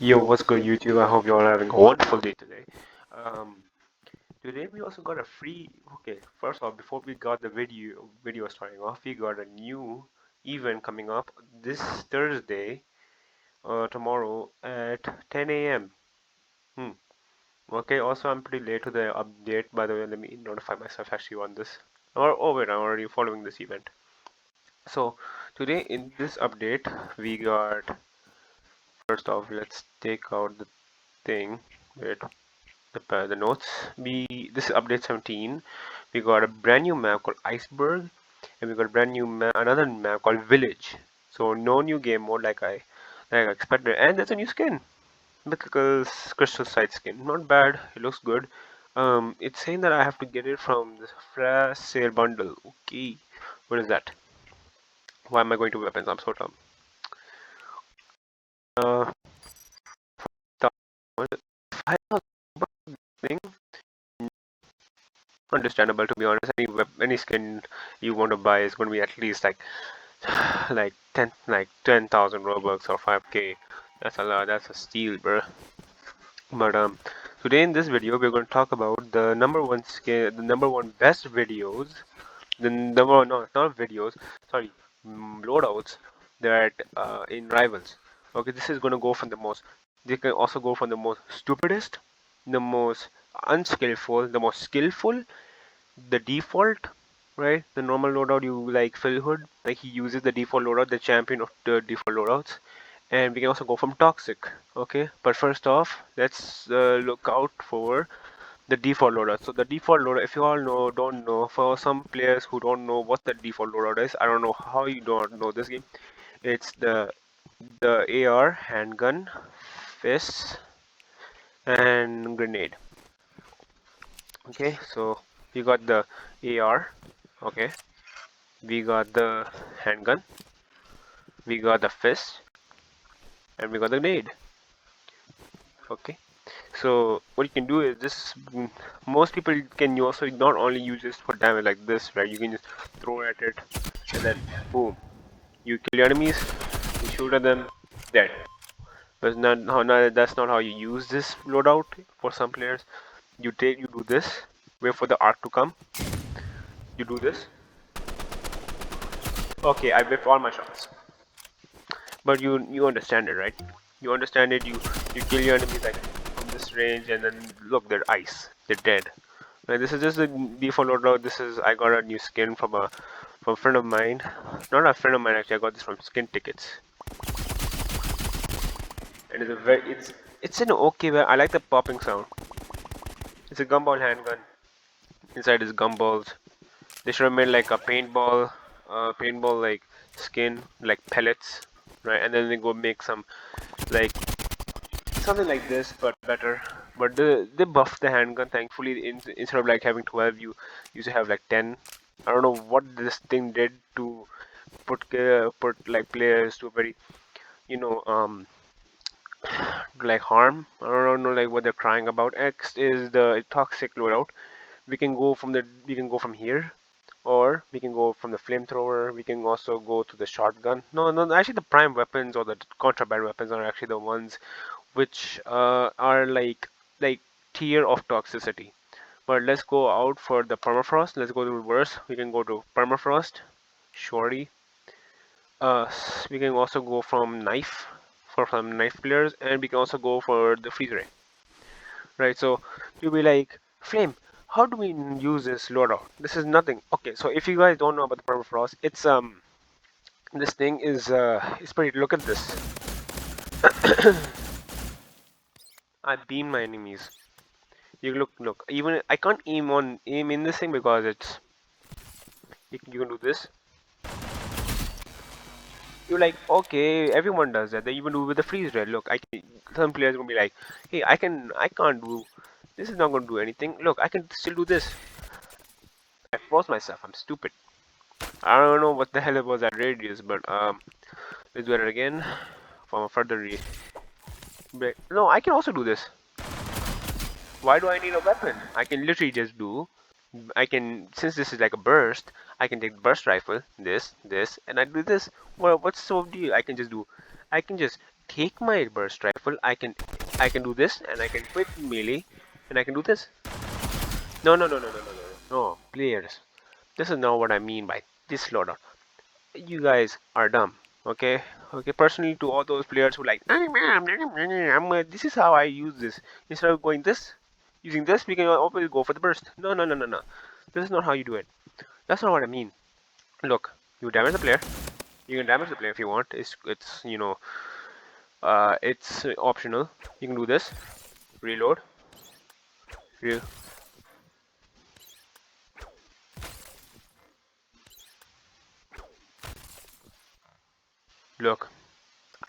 Yo, what's good, YouTube? I hope you all are having a wonderful day today. Um, Today we also got a free. Okay, first off, before we got the video starting off, we got a new event coming up this Thursday, tomorrow at 10 a.m. Hmm. Okay. Also, I'm pretty late to the update. By the way, let me notify myself actually on this. Or oh wait, I'm already following this event. So today in this update, we got first off. Let's take out the thing. Wait. The notes. This is update 17. We got a brand new map called Iceberg, and we got a brand new another map called Village. So no new game mode like I expected, and there's a new skin, mythical crystal side skin. Not bad. It looks good. It's saying that I have to get it from the flash sale bundle. Okay, what is that? Why am I going to weapons? I'm so dumb. Uh, what is it? 5,000 thing. Understandable, to be honest. Any skin you want to buy is going to be at least like 10,000 Robux or 5k. That's a lot. That's a steal, bro. But today in this video we're going to talk about the number one skin, the number one best videos, the number one, no, not videos, sorry, loadouts that in Rivals. Okay, this is going to go from the most. They can also go from the most stupidest, the most unskillful, the most skillful, the default, right? The normal loadout you like Phil Hood, like he uses the default loadout, the champion of the default loadouts, and we can also go from toxic. Okay, but first off, let's look out for the default loadout. So the default loadout, if you all don't know, for some players who don't know what the default loadout is, I don't know how you don't know this game. It's the AR, handgun, fists, and grenade. Okay, so we got the AR. Okay, we got the handgun, we got the fist, and we got the grenade. Okay, so what you can do is this. Most people can also not only use this for damage like this, right? You can just throw at it, and then boom, you kill your enemies, you shoot at them, dead. That's that's not how you use this loadout. For some players, you do this, wait for the arc to come, you do this. Okay, I whip all my shots. But you understand it, right? You understand it. You kill your enemies like from this range, and then look, they're ice. They're dead. Right, this is just the default loadout. This is I got a new skin from a friend of mine. Not a friend of mine actually. I got this from Skin Tickets, and it's an okay way. I like the popping sound. It's a gumball handgun. Inside is gumballs. They should have made like a paintball like skin, like pellets, right? And then they go make some like something like this but better. But they buffed the handgun, thankfully. Instead of like having 12, you used to have like 10. I don't know what this thing did to put like players to a very, you know, like harm. I don't know like what they're crying about. X is the toxic loadout. We can go from here, or we can go from the flamethrower. We can also go to the shotgun. No, actually the prime weapons or the contraband weapons are actually the ones which are like tier of toxicity. But let's go out for the permafrost. Let's go to reverse. We can go to permafrost, shorty. We can also go from knife for some knife players, and we can also go for the freeze ray. Right. So you'll be like, Flame, how do we use this loadout? This is nothing. Okay. So if you guys don't know about the permafrost, it's this thing is it's pretty. Look at this. I beam my enemies. You look. Even I can't aim in this thing because it's you can do this. You're like, okay, everyone does that. They even do with the freeze red. Look, some players gonna be like, hey, I can't do. This is not gonna do anything. Look, I can still do this. I froze myself. I'm stupid. I don't know what the hell it was that radius, but let's do it again from a further No, I can also do this. Why do I need a weapon? I can literally just do. I can, since this is like a burst, I can take the burst rifle, this, and I do this. Well, what's so deal? I can just take my burst rifle, I can do this, and I can quit melee, and I can do this. No, no, no, no, no, no, no, no, players. This is not what I mean by this loadout. You guys are dumb. Okay, okay. Personally, to all those players who like, this is how I use this. Instead of going this, using this, we can always go for the burst. No, no, no, no, no. This is not how you do it. That's not what I mean. Look, you damage the player. You can damage the player if you want. It's you know it's optional. You can do this. Reload. Re Look,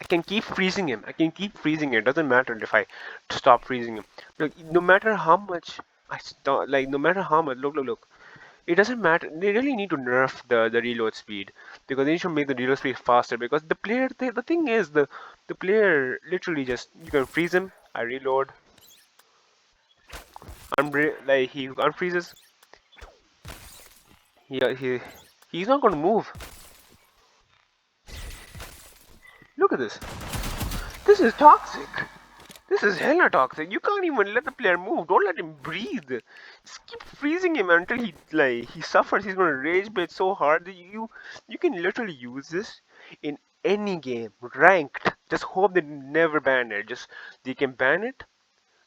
I can keep freezing him. I can keep freezing him. It doesn't matter if I stop freezing him. Look, no matter how much I stop, like no matter how much. Look, look, look. It doesn't matter. They really need to nerf the reload speed because they should make the reload speed faster. Because the player, the thing is, the player literally just you can freeze him. I reload. Like he unfreezes. He's not gonna move. Look at this. This is toxic. This is hella toxic. You can't even let the player move. Don't let him breathe. Just keep freezing him until he suffers. He's gonna rage bait so hard that you can literally use this in any game, ranked. Just hope they never ban it. Just they can ban it,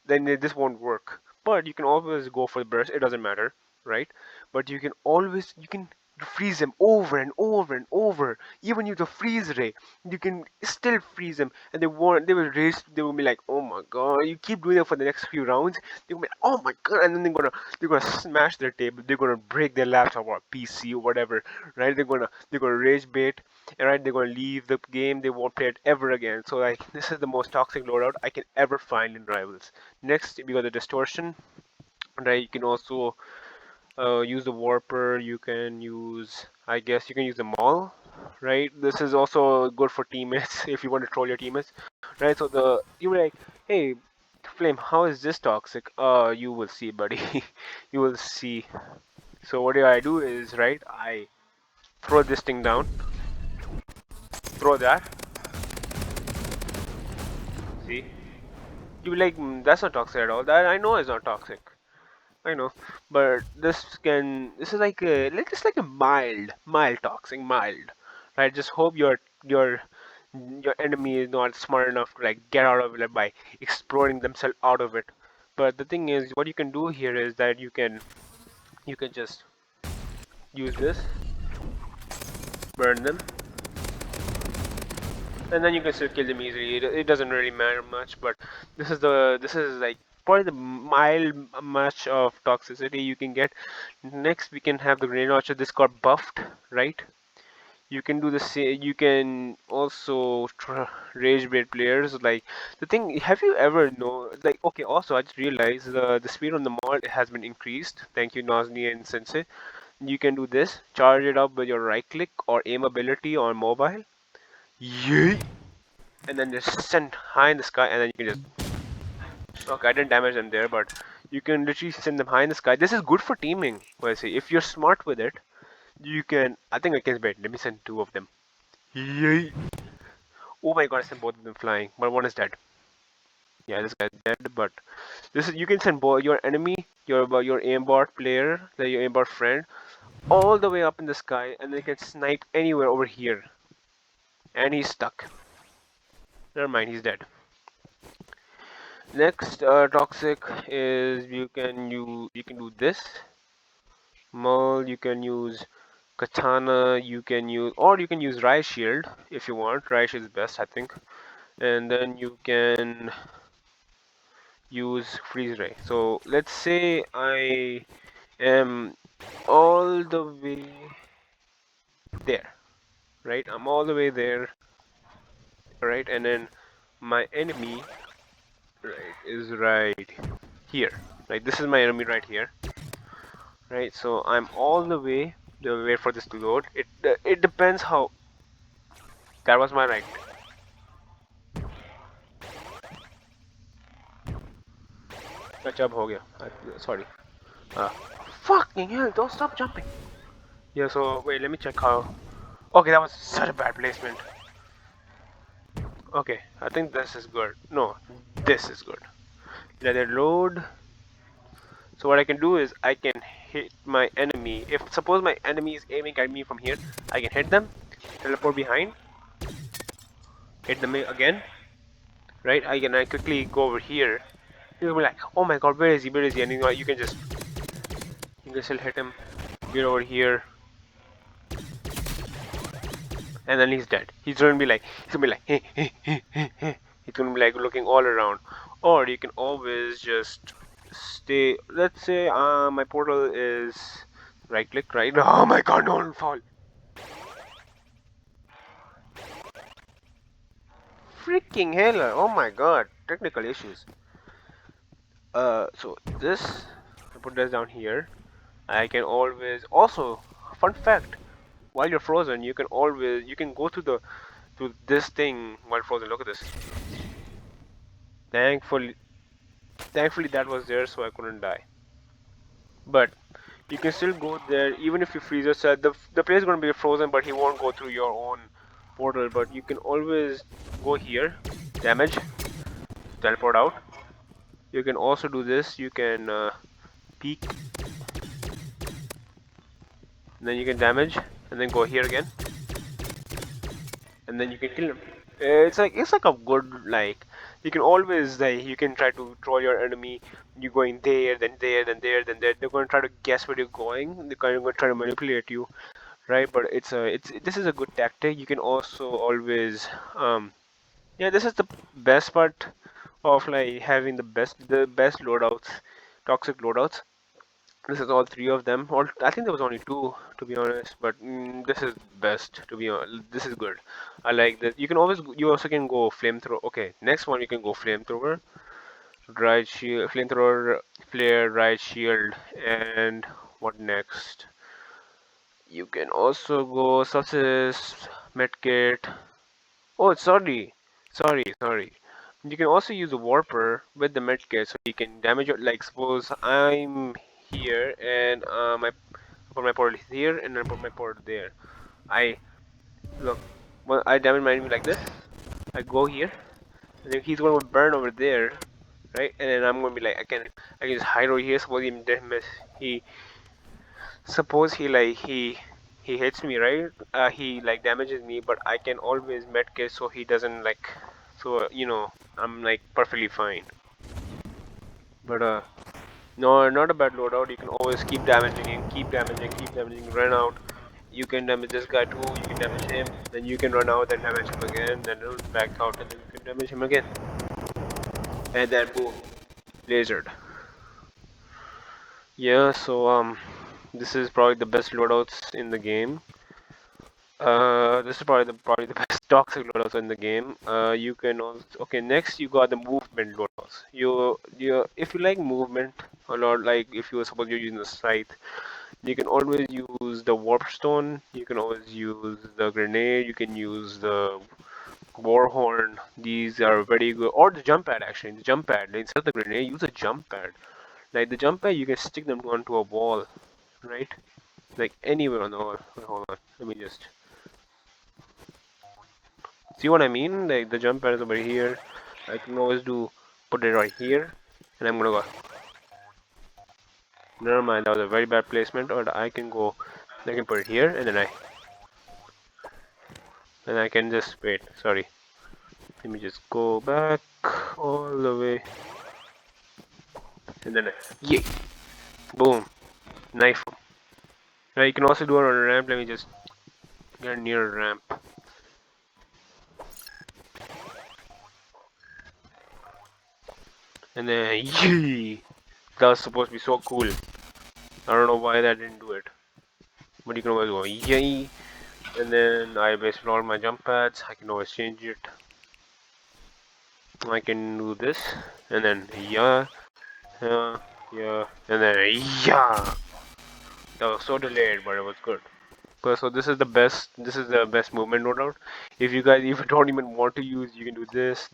then this won't work. But you can always go for the burst. It doesn't matter, right? But you can freeze them over and over and over. Even use the freeze ray, you can still freeze them, and they will race. They will be like, oh my god! You keep doing that for the next few rounds. They will be, oh my god! And then they're gonna smash their table. They're gonna break their laptop or PC or whatever, right? They're gonna rage bait, and right, they're gonna leave the game. They won't play it ever again. So like, this is the most toxic loadout I can ever find in Rivals. Next, we got the distortion. Right, you can also use the warper. You can use, I guess, you can use the maul. Right, this is also good for teammates if you want to troll your teammates. Right, so you were like, hey, Flame, how is this toxic? You will see, buddy. You will see. So what do I do is, right, I throw this thing down, throw that. See, you be like, that's not toxic at all. That I know is not toxic. I know, but this is like it's like a mild toxic, mild, right? Just hope your enemy is not smart enough to like get out of it by exploring themselves out of it. But the thing is, what you can do here is that you can just use this, burn them, and then you can still kill them easily. It doesn't really matter much, but this is like probably the mild much of toxicity you can get. Next, we can have the grenade launcher. This got buffed, right? You can do the same. You can also rage bait players. Like the thing, have you ever know? Like okay, also I just realized the speed on the mod has been increased. Thank you, Nazni and Sensei. You can do this. Charge it up with your right click or aim ability on mobile. Yay! And then just send high in the sky, and then you can just. Okay, I didn't damage them there, but you can literally send them high in the sky. This is good for teaming. Well, see, if you're smart with it, you can. I think I can bet. Let me send two of them. Yay! Oh my god, I sent both of them flying, but one is dead. Yeah, this guy's dead. But this is you can send both your enemy, your aimbot player, like your aimbot friend, all the way up in the sky, and they can snipe anywhere over here. And he's stuck. Never mind, he's dead. Next, toxic is you can do this. Maul, you can use katana, you can use or you can use Rai shield if you want. Rai shield is best, I think. And then you can use freeze ray. So let's say I am all the way there, right? I'm all the way there, right? And then my enemy, right, is right here. Right, this is my enemy right here. Right, so I'm all the way. Wait for this to load. It depends how. That was my right. अच्छा अब हो गया. Sorry. Fucking hell! Don't stop jumping. Yeah. So wait, let me check how. Okay, that was such a bad placement. Okay, I think this is good. No, this is good. Let it load. So what I can do is I can hit my enemy. If suppose my enemy is aiming at me from here, I can hit them, teleport behind, hit them again, right? I quickly go over here. You'll be like, oh my god, where is he? Where is he? And you can still hit him. Get over here, and then he's dead. He's gonna be like, hey, hey, hey, hey, hey. He's gonna be like looking all around. Or you can always just stay. Let's say my portal is right click, right? Oh my god, don't fall. Freaking hell! Oh my god, technical issues. So this, I put this down here. I can always also, fun fact, while you're frozen, you can go to this thing while frozen. Look at this. Thankfully, thankfully that was there, so I couldn't die. But you can still go there even if you freeze yourself. The player is gonna be frozen, but he won't go through your own portal. But you can always go here, damage, teleport out. You can also do this. You can peek, and then you can damage, and then go here again, and then you can kill him. It's like a good like you can always like you can try to troll your enemy. You going there, then there, then there, then there. They're going to try to guess where you're going. They're kind of going to try to manipulate you, right? But it's this is a good tactic. You can also always yeah, this is the best part of like having the best loadouts, toxic loadouts. This is all three of them. Or I think there was only two, to be honest. But this is best, to be honest. This is good. I like that. You also can go flamethrower. Okay, next one you can go flamethrower, right shield, flamethrower, flare, right shield, and what next? You can also go success, medkit. Oh, sorry. You can also use a warper with the medkit, so you can damage your. Like suppose I'm here and I put my portal here and then I put my portal there. I look, well, I damage my enemy like this. I go here, and then he's gonna burn over there, right? And then I'm gonna be like, I can just hide over here. He, suppose he hits me, right? He like damages me, but I can always medkit so he doesn't like, so I'm like perfectly fine. But no, not a bad loadout. You can always keep damaging him, keep damaging, run out. You can damage this guy too, you can damage him, then you can run out and damage him again, then run back out and then you can damage him again. And then boom, lasered. Yeah, so this is probably the best loadouts in the game. This is probably the best toxic loadouts in the game. You can also okay. Next, you got the movement loadouts. If you like movement a lot, like if you suppose you're using the scythe, you can always use the warp stone. You can always use the grenade. You can use the war horn. These are very good. Or the jump pad actually. The jump pad instead of the grenade, use a jump pad. Like the jump pad, you can stick them onto a wall, right? Like anywhere on the wall. Wait, hold on. Let me just. See what I mean? Like the jump pad is over here. I can always put it right here, and I'm gonna go. Never mind, that was a very bad placement. Or I can put it here, and then I can just wait. Sorry, let me just go back all the way, and then yay, boom, knife. Now you can also do it on a ramp. Let me just get near a ramp, and then yay. That was supposed to be so cool. I don't know why that didn't do it, but you can always go yay. And then I based all my jump pads. I can always change it. I can do this, and then yeah, yeah, and then yeah. That was so delayed, but it was good. So this is the best. This is the best movement loadout. If you guys even don't even want to use, you can do this,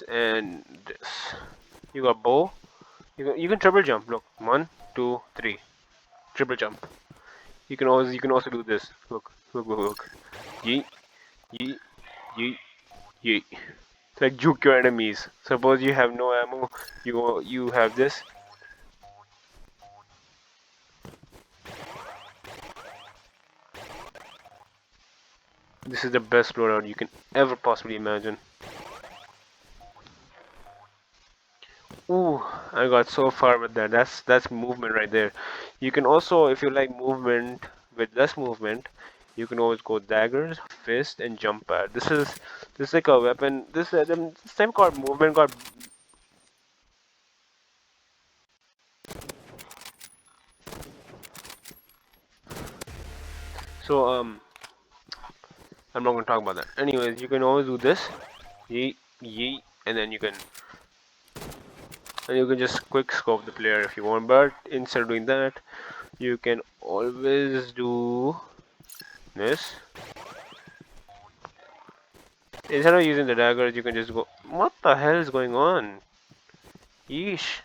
and this. You got bow. You can triple jump. Look, 1, 2, 3, triple jump. You can also do this. Look. Yeet, yeet, yeet. Yeet. Like juke your enemies. Suppose you have no ammo, you have this. This is the best loadout you can ever possibly imagine. Ooh, I got so far with that. That's movement right there. You can also, if you like movement with less movement, you can always go daggers, fist, and jump pad. This is like a weapon. This time called movement got. So I'm not gonna talk about that. Anyways, you can always do this, yeet, yeet, and then you can just quick scope the player if you want. But instead of doing that, you can always do this. Instead of using the daggers, you can just go. What the hell is going on? Yeesh.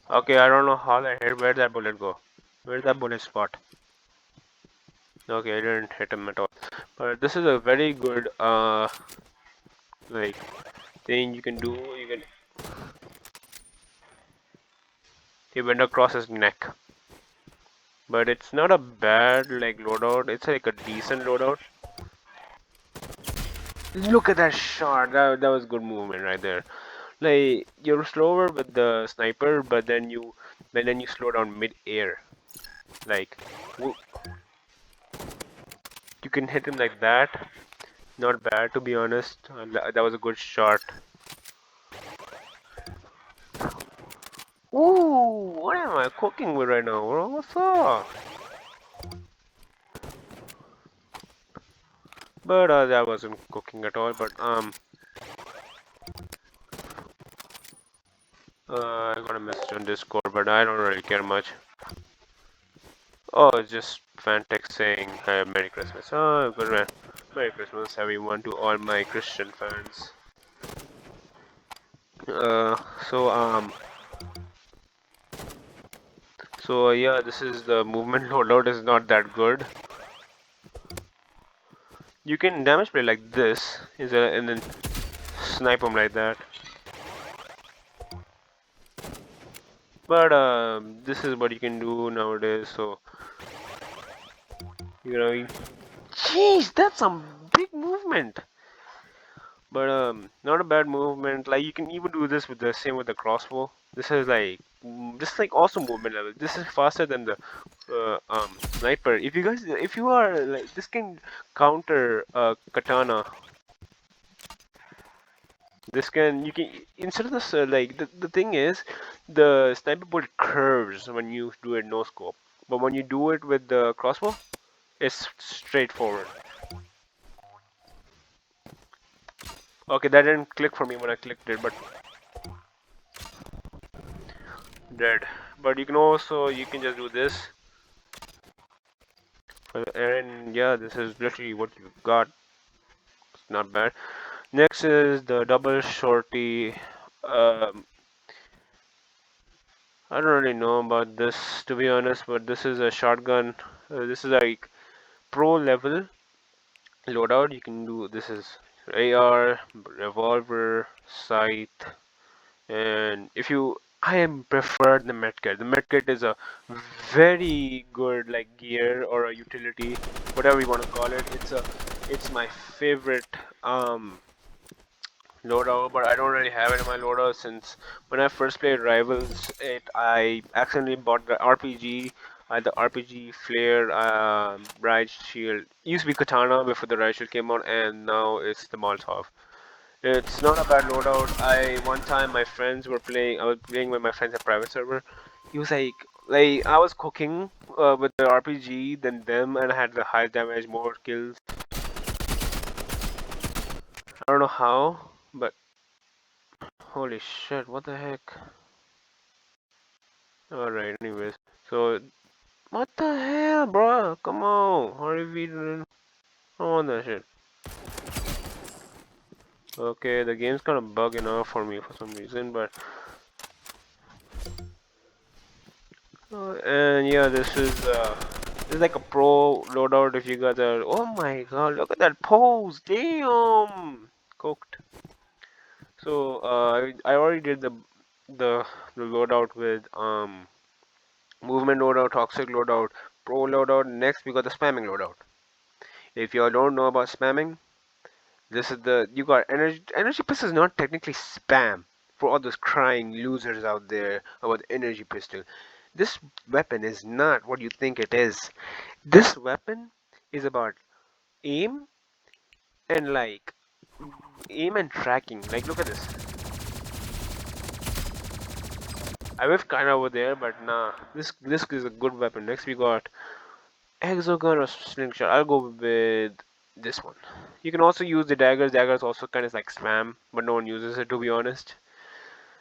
Okay, I don't know how that hit. Where'd that bullet go? Where'd that bullet spot? Okay, I didn't hit him at all. But this is a very good like thing you can do. He went across his neck. But it's not a bad like loadout. It's like a decent loadout. Look at that shot. That was good movement right there. Like you're slower with the sniper, but then you slow down mid-air. Like you can hit him like that. Not bad to be honest. That was a good shot. Ooh, what am I cooking with right now, bro? What's up? But that wasn't cooking at all. But I got a message on Discord, but I don't really care much. Oh, it's just Fantex saying Merry Christmas. Oh, good man. Merry Christmas, everyone, to all my Christian fans. Uh, so um, so yeah, this is the movement loadout is not that good. You can damage play like this, and then snipe them like that. But this is what you can do nowadays. So you know, jeez, that's some big movement. But not a bad movement. Like you can even do this with the same with the crossbow. This is like this is like awesome movement level. This is faster than the sniper. If you are like this can counter katana. This can you can instead of this like the thing is the sniper bullet curves when you do it no scope, but when you do it with the crossbow, it's straightforward. Okay, that didn't click for me when I clicked it, but dead. But you can just do this, and yeah, this is literally what you got. It's not bad. Next is the double shorty. Um, I don't really know about this to be honest, but this is a shotgun. This is like pro level loadout. You can do this is AR, revolver, sight, and if you I am prefer the medkit. The medkit is a very good like gear or a utility, whatever you want to call it. It's my favorite loadout, but I don't really have it in my loadout since when I first played Rivals, I accidentally bought the RPG. The RPG flare, Riot Shield. It used to be Katana before the Riot Shield came out, and now it's the Molotov. It's not a bad loadout. One time my friends were playing. I was playing with my friends at private server. He was like I was cooking with the RPG than them, and I had the high damage, more kills. I don't know how, but holy shit, what the heck? Alright, anyways. So, what the hell, bro? Come on. How are we doing? I don't want that shit. Okay, the game's kind of bugging out for me for some reason, but and yeah, this This is like a pro loadout if you guys are. Oh my god, look at that pose! Damn! Cooked. So I already did the the loadout with movement loadout, toxic loadout, pro loadout. Next we got the spamming loadout. If you all don't know about spamming, this is the you got energy pistol is not technically spam for all those crying losers out there about the energy pistol. This weapon is not what you think it is. This weapon is about aim and aim and tracking. Like look at this. I whiffed kind of over there, but nah. This is a good weapon. Next we got Exogun or Slingshot. I'll go with this one. You can also use the daggers. Daggers also kind of like spam, but no one uses it to be honest.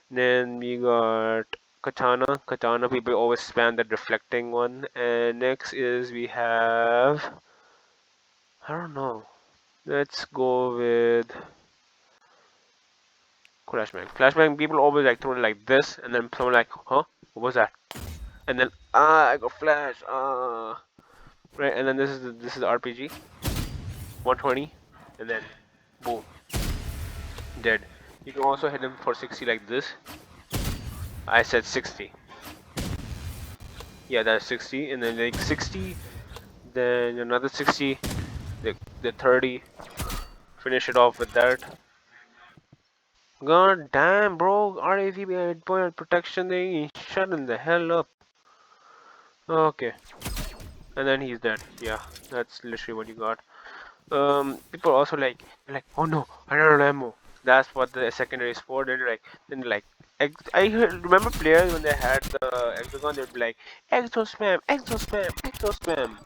Then we got Katana. Katana people always spam that reflecting one. And next is we have I don't know. Let's go with Flashbang. Flashbang people always like throw it like this, and then someone like, huh? What was that? And then I got flash. Right, and then this is the RPG. 120, and then boom, dead. You can also hit him for 60 like this. I said 60. Yeah, that's 60, and then like 60, then another 60, the 30. Finish it off with that. God damn, bro! RAV point protection thing. He's shutting the hell up. Okay, and then he's dead. Yeah, that's literally what you got. People also like, oh no, I don't have ammo. That's what the secondary is for. I remember players when they had the Exogun, they'd be like, exo spam, exo spam, exo spam,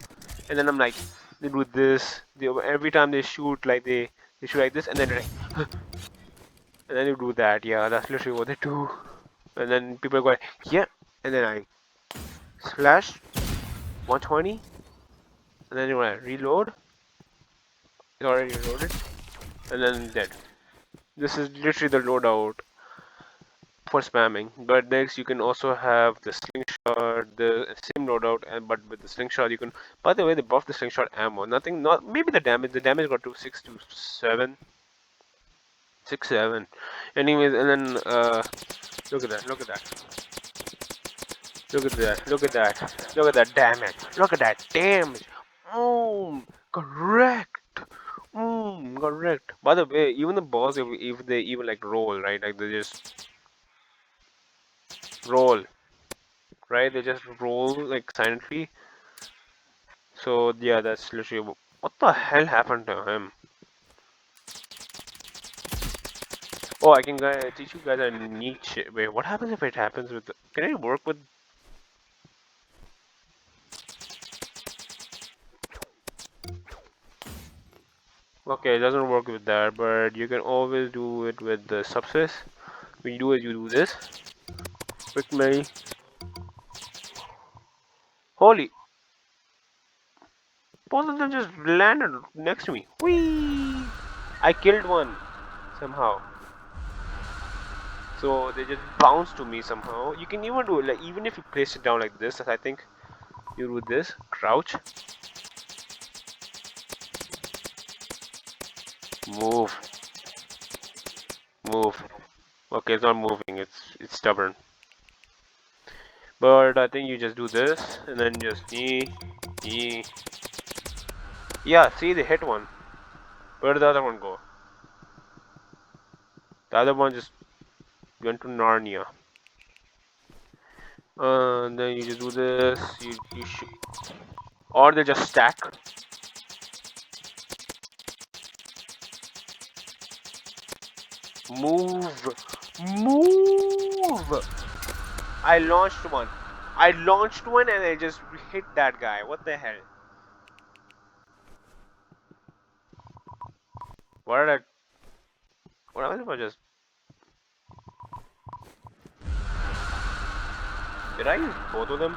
and then I'm like, they do this. Every time they shoot, they shoot like this, and then they're like, and then you do that. Yeah, that's literally what they do. And then people go, yeah, and then I slash 120, and then you want to reload. It's already reloaded, and then dead. This is literally the loadout for spamming. But next you can also have the slingshot, the same loadout, and but with the slingshot you can. By the way, they buffed the slingshot ammo. Nothing, not maybe the damage. The damage got to 6 to 7, 6 7. Anyways, and then look at that, look at that, look at that, look at that, look at that damage, look at that damage. Correct. Correct. By the way, even the boss, if they even like roll, right? Like they just roll, right? They just roll like silently. So yeah, that's literally what the hell happened to him. Oh, I can teach you guys a neat shit. Wait, what happens if it happens with? Can it work with? Okay, it doesn't work with that, but you can always do it with the subspace. What you do is you do this. Quick Mary. Holy! Both of them just landed next to me. Whee! I killed one somehow. So they just bounce to me somehow. You can even do it like even if you place it down like this, as I think you do this, crouch, move, move. Okay, it's not moving. It's stubborn. But I think you just do this and then just knee. Yeah, see they hit one. Where did the other one go? The other one just went to Narnia. And then you just do this. You shoot, or they just stack. Move, move. I launched one. I launched one and I just hit that guy. What the hell? What did I? What happened if I just? Did I use both of them?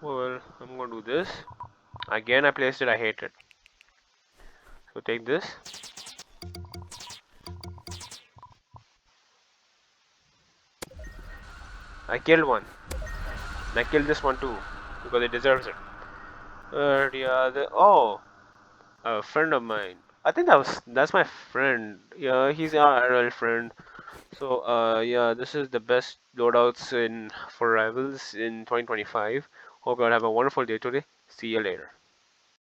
Well, I'm gonna do this. Again, I placed it. I hate it. So take this. I killed one. And I killed this one too because it deserves it. Yeah, oh, a friend of mine. I think that's my friend. Yeah, he's our IRL friend. So yeah, this is the best loadouts in for Rivals in 2025. Hope you all have a wonderful day today. See you later.